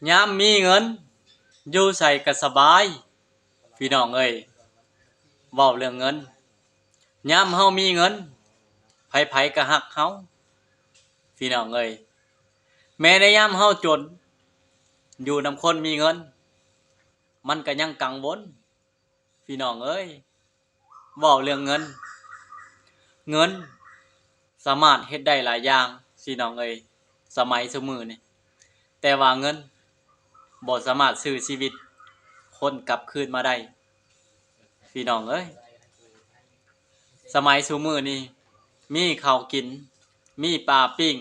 ยามมีเงินอยู่ใส่ก็สบายพี่น้องเอ้ยเว้าเรื่องเงินยามเฮามีเงินไผๆก็ฮักเฮาพี่น้องเอ้ยแม้ในยามเฮาจนอยู่นำคนมีเงินมันก็ยังกังวลพี่น้องเอ้ยเว้าเรื่องเงินเงินสามารถเฮ็ดได้หลายอย่างพี่น้องเอ้ยสมัยซุมื้อนี้แต่ว่าเงินบ่สามารถซื้อชีวิตคนกลับคืนมาได้พี่น้องเอ้ยสมัยซุมื้อนี้มีข้าวกินมีปลาปิ้ง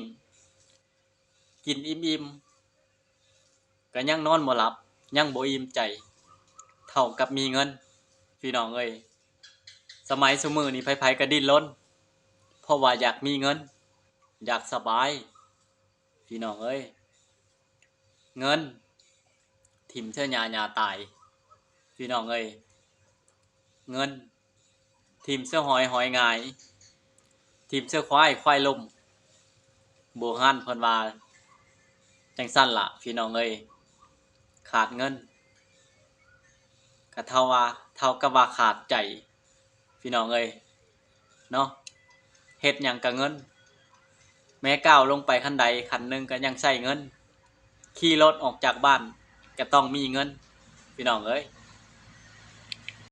กินอิ่มๆก็ยังนอนบ่หลับยังบ่อิ่มใจเท่ากับมีเงินพี่น้องเอ้ยสมัยซุมื้อนี้ไผๆก็ดิ้นรนเพราะว่าอยากมีเงินอยากสบายพี่น้องเอ้ยเงินทิ่มเทื่อหญ้าตายพี่น้องเอ้ยเงินทิ่มเสื้อหอยหงายทิ่มเสื้อควายล้มโบราณเพิ่นว่าจังซั่นล่ะพี่น้องเอ้ยขาดเงินก็เท่ากับว่าขาดใจพี่น้องเอ้ยเนาะเฮ็ดหยังก็เงินแม้ก้าวลงไปคันใดคันหนึ่งก็ยังใช้เงินขี่รถออกจากบ้านก็ต้องมีเงินพี่น้องเอ้ย